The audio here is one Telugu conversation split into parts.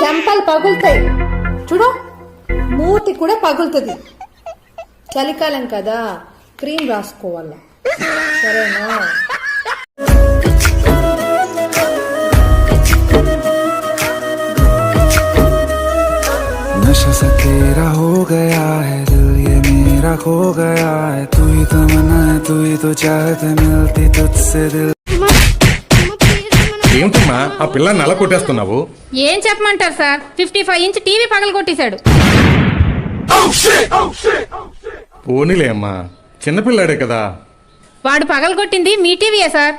చెంపలు పగులుతాయి చూడు, మూతి కూడా పగులుతుంది. చలికాలం కదా, క్రీమ్ రాసుకోవాలా, సరేనా? नशा सा तेरा हो गया है दिल, ये मेरा खो गया है. तू ही तो मना है, तू ही तो चाहत मिलती तुझसे दिल. ఏమిటమ్మా ఆ పిల్లని అలా కొట్టేస్తున్నావు? ఏం చెప్పమంటారు సార్, 55 ఇంచ్ టీవీ పగలు కొట్టేశాడు. పోనీలే అమ్మా, చిన్నపిల్లాడే కదా. వాడు పగలు కొట్టింది మీ టీవీయే సార్.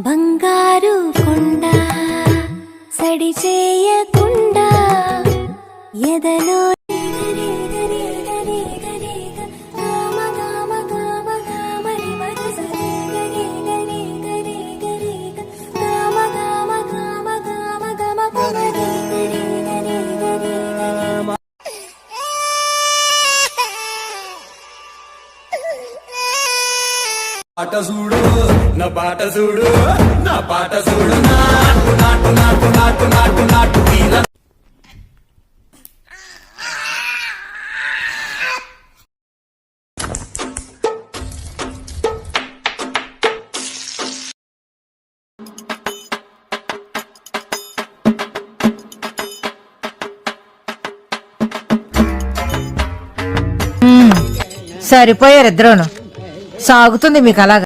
బంగారు కొండ సడి చేయకుండా ఎదలో పాట చూడు నా పాట చూడు, నా పాట చూడు, నాటు నాటు నాటు నాటు నాటు నాటు తీర. సరిపోయారు ఇద్దరును. సాగుతుంది మీకు అలాగా.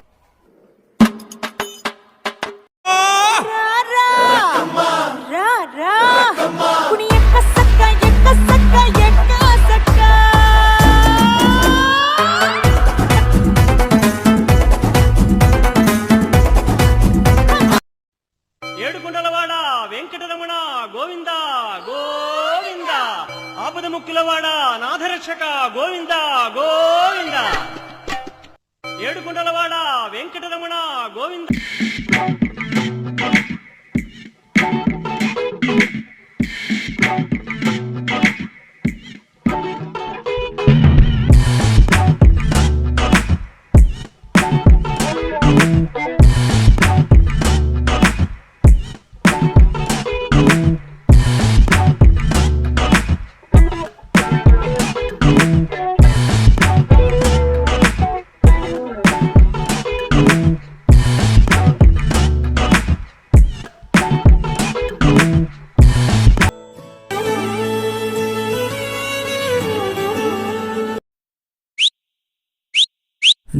ఏడుకొండలవాడ వెంకటరమణ గోవింద గోవింద, ఆపద ముక్కులవాడ నాథరక్షక గోవింద గోవింద. ఏడుకొండలవాడ వెంకటరమణ గోవింద.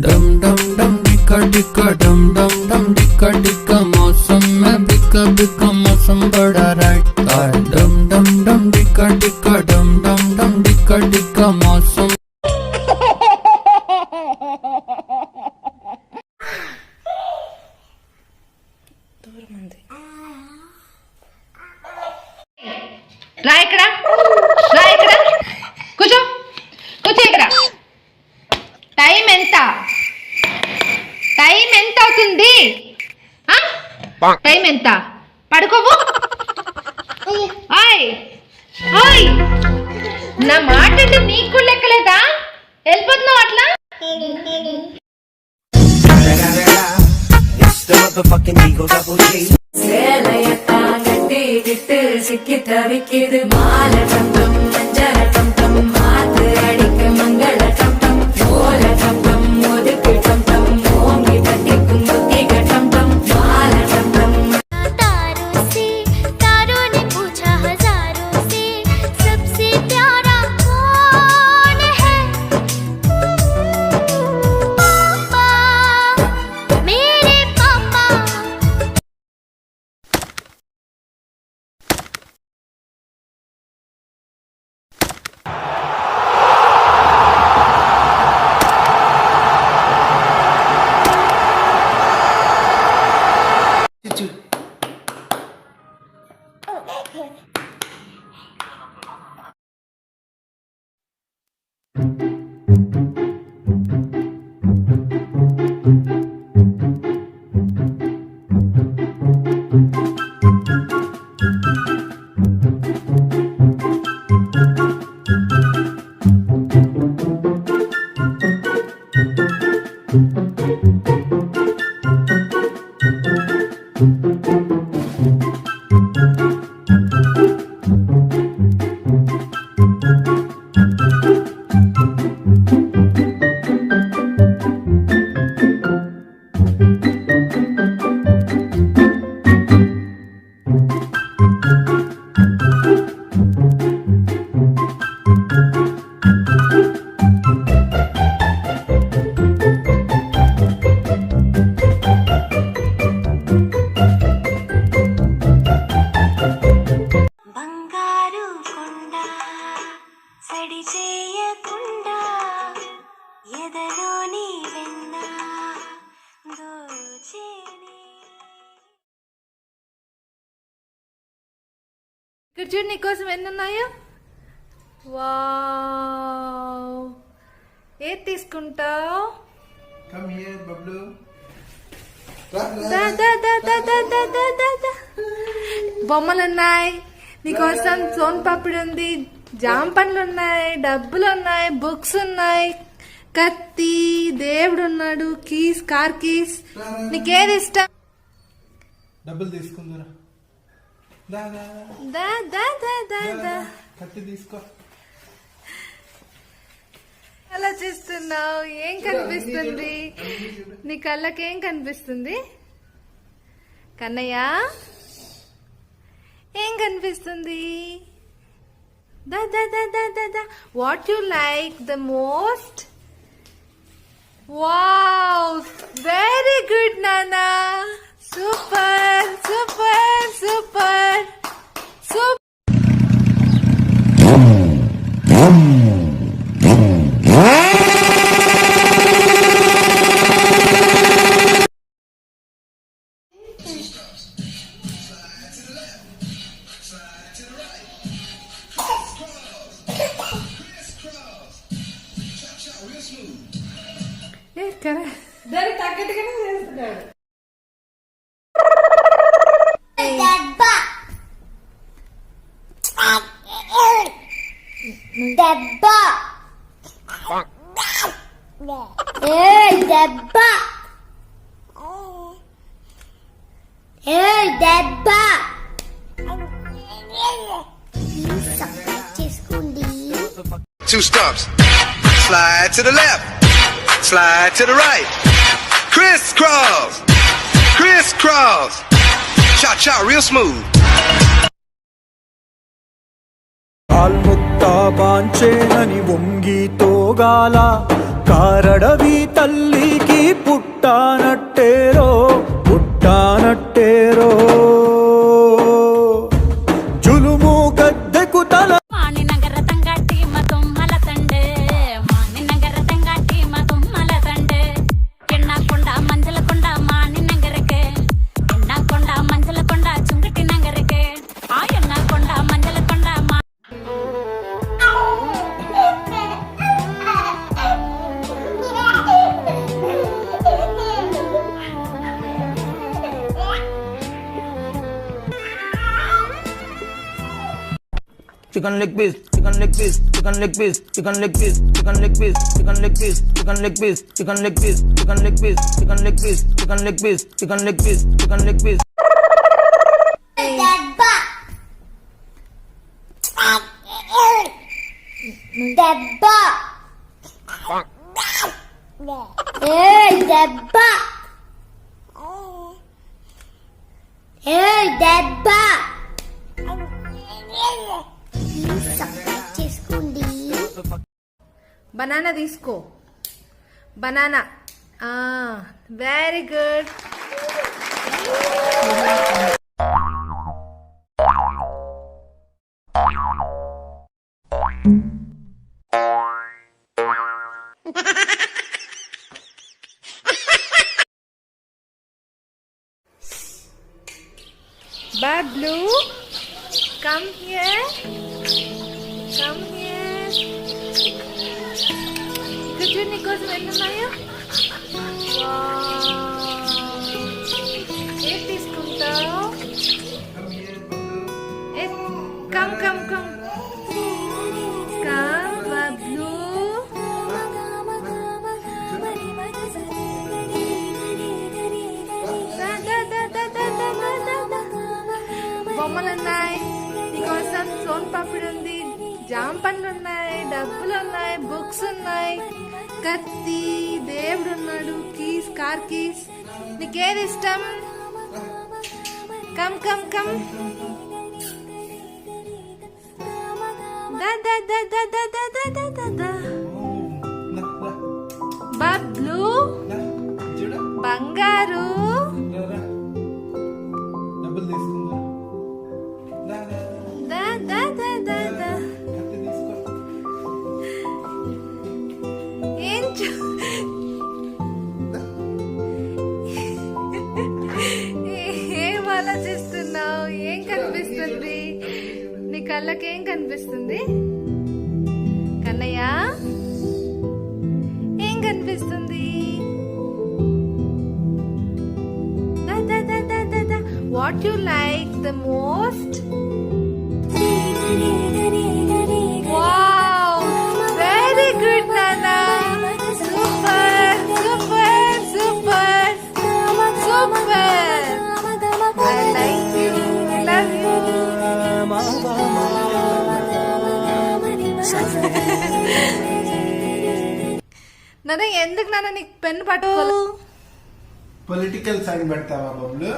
डम डम डम डिक्का डिक्का डम डम डम डिक्का डिक्का, मौसम में बिका बिका मौसम बड़ा राइट है. डम डम डम डिक्का डिक्का डम डम डम डिक्का डिक्का मौसम. రా ఇక్కడ, రా ఇక్కడ, కూర్చో, కూర్చో ఇక్కడ. టైం ఎంత, టైం ఎంత అవుతుంది? టైం ఎంత? పడుకోవు. ఆయ్ ఆయ్, నా మాట నీకు లెక్కలేదా? వెళ్ళిపోతున్నావు అట్లా. சிக்கி தவிக்குது மால டம்டம் மஞ்சள டம்டம் மாத்து அடிக்க மங்கள டம்டம் ஓல டம்டம் ஒதுக்கு டம்டம் ஓங்கி தட்டிக்கும் புத்திக டம்டம் மால டம்டம். तारों से तारों ने पूछा हजारों से सबसे प्यारा कौन है? पापा, मेरे पापा. ఇక్కడ చూడు నీకోసం ఎన్ని ఉన్నాయో. వావ్, ఏది తీసుకుంటావు? బొమ్మలు ఉన్నాయి నీకోసం, సోన్ పాపిడి ఉంది, జామ పండ్లు ఉన్నాయి, డబ్బులు ఉన్నాయి, బుక్స్ ఉన్నాయి, కత్తి, దేవుడు ఉన్నాడు, కీస్, కార్ కీస్. నీకేది ఇష్టం? డబ్బులు తీసుకుందురా. దా దా దా దా దా దా దా. కత్తి తీసుకో. అలా చేస్తున్నావు, ఏం కనిపిస్తుంది నీ కళ్ళకి? ఏం కనిపిస్తుంది కన్నయ్య? ఏం కనిపిస్తుంది? దా దా దా దా దా దా. What you like the most? Wow, very good నానా. Super super super super. దానికి తగ్గట్టుగానే చేస్తున్నాడు. దెబ్బ దెబ్బ దెబ్బ చేసుకోండి. 2 stumps. Slide to the left. Slide to the right. Crisscross. Crisscross. Cha cha real smooth. కాల్ముత్తా బాంచేనని వంగి తోగాల కారడవి తల్లికి పుట్టానట్టేరో పుట్టానట్టేరో జులుము గద్దెకు తల మానినగర తంగాటి మతుమ్మల తండే మానినగర తంగాటి మతుమ్మల తండే ఎన్నాకొండ మంజల కొండ మానినగరకే ఎన్నాకొండ మంజల కొండ చుంగటి నగరకే ఆ ఎన్నాకొండ మంజల కొండ chicken leg piece, chicken leg piece, chicken leg piece, chicken leg piece, chicken leg piece, chicken leg piece, chicken leg piece, chicken leg piece, chicken leg piece, chicken leg piece, chicken leg piece, chicken leg piece, chicken leg piece. దెబ్బ దెబ్బ దెబ్బ చేసుకోండి. బనానా తీసుకో. Banana. Very good. Bablu, come here. Come here. ఇక్కడ చూడు నీకోసం ఎన్ని ఉన్నాయో. ఏది తీసుకుంటావు? Come come come come Bablu. బొమ్మలు ఉన్నాయి నీకోసం, సోన్ పాపిడి ఉంది, జామ పండ్లు ఉన్నాయి, డబ్బులు ఉన్నాయి, బుక్స్ ఉన్నాయి, కత్తి, దేవుడు ఉన్నాడు, కీస్, కార్ కీస్. నీకేది ఇష్టం? Come come come. దా దా దా దా దా దా దా దా దా దా. బబ్లు, బంగారు. డబ్బులు తీసుకుందురా. దా దా దా దా దా దా దా. కత్తి తీసుకో. ఏం ఏం ఆలోచిస్తున్నావు? ఏం కనిపిస్తుంది? నీ కళ్ళకేం కనిపిస్తుంది కన్నయ్య? ఏం కనిపిస్తుంది? What you like the most? Wow, very good నానా. Super super super super. I like you, love you. నాన్న ఎందుకు నాన్న నీకు పెన్ను పట్టుకోలేదు? పొలిటికల్ సైన్ పెడతావా బబ్లు?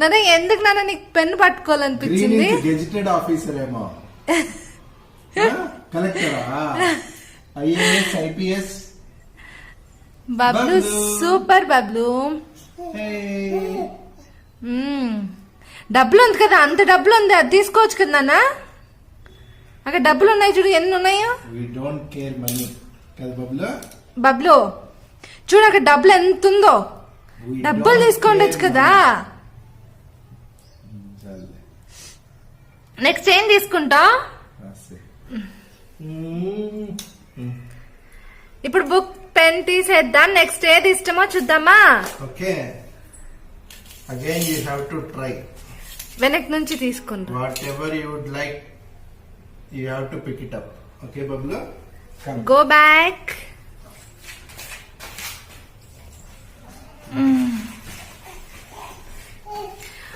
నాన్న ఎందుకు నాన్న నీకు పెన్ను పట్టుకోవాలనిపించింది? గెజిటెడ్ ఆఫీసర్ ఏమో, కలెక్టరా, IAS, IPS. Bablu super Bablu. డబ్బులు ఉంది కదా, అంత డబ్బులు ఉంది, అది తీసుకోవచ్చు కదా నాన్న. అక్కడ డబ్బులు ఉన్నాయి చూడు, ఎన్ని ఉన్నాయో. వి డోంట్ కేర్ మనీ కదా బబ్లు. బబ్లు చూడు అక్కడ డబ్బులు ఎంత ఉందో, డబ్బులు తీసుకోండొచ్చు కదా. నెక్స్ట్ ఏం తీసుకుంటా? ఇప్పుడు బుక్ పెన్ తీసేద్దాం. నెక్స్ట్ ఏది ఇష్టమో చూద్దామా? Okay, again you have to try. వెనక్ నుంచి తీసుకుంటా. Whatever you would like you have to pick it up. Okay Bablu, come. Go back.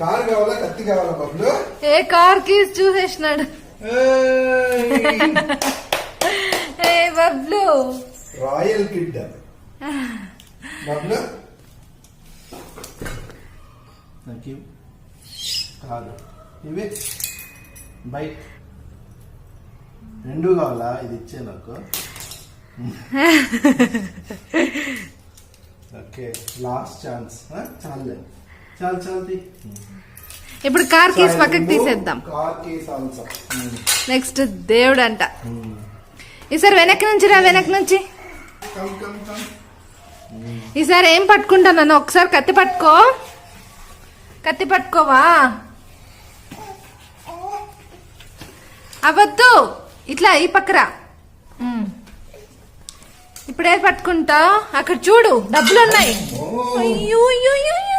Car కావాలా, కత్తి కావాలా బబ్లు? ఏ కార్ కీస్ చూసేసినాడు. ఏ బబ్లు, రాయల్ కిడ్ బబ్లు. నాకు కాదు, ఇవి బైక్ రెండు కావాలా? ఇది ఇచ్చే నాకు. Okay, last chance. చాలే, చాలు చాలు. ఇప్పుడు కార్ కీస్ పక్కకి తీసేద్దాం. Car keys also. నెక్స్ట్ దేవుడు అంట. ఈసారి వెనక్కి నుంచి రా, వెనక్కి నుంచి. Come come come. ఈసారి ఏం పట్టుకుంటాను? ఒకసారి కత్తి పట్టుకో. కత్తి పట్టుకోవా? అవద్దు, ఇట్లా ఈ పక్కరా. ఇప్పుడు ఏది పట్టుకుంటావు? అక్కడ చూడు, డబ్బులు ఉన్నాయి. అయ్యో అయ్యో అయ్యో అయ్యో.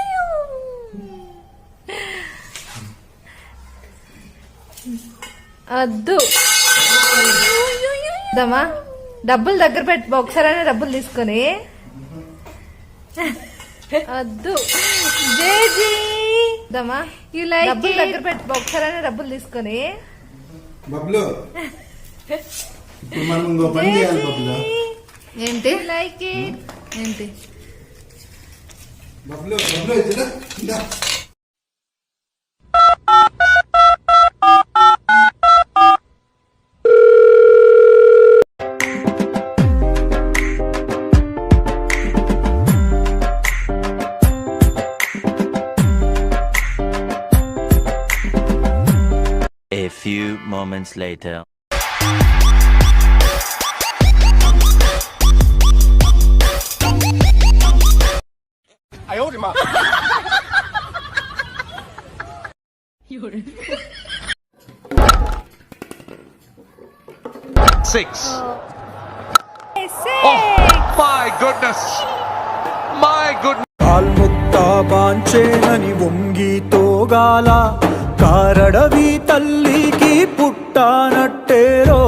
అద్దు. దమ్మా, డబ్బులు దగ్గర పెట్టు ఒకసారైనా, డబ్బులు తీసుకొని. అద్దు జేజీ. దమ్మా, యు లైక్ డబ్బులు దగ్గర పెట్టు ఒకసారైనా, డబ్బులు తీసుకొని. బబ్లు, ఇప్పుడు మనం ఇంకో పని చేయాలి బబ్లు. ఏంటి? లైక్ ఇట్ ఏంటి? బబ్లు బబ్లు ఇదిరా, ఇందా. A few moments later. Six. Oh my goodness. My goodness. కాల్ముక్తా బాంచేనని వంగి తోగాల కారడవి తల్లికి పుట్టానట్టేరో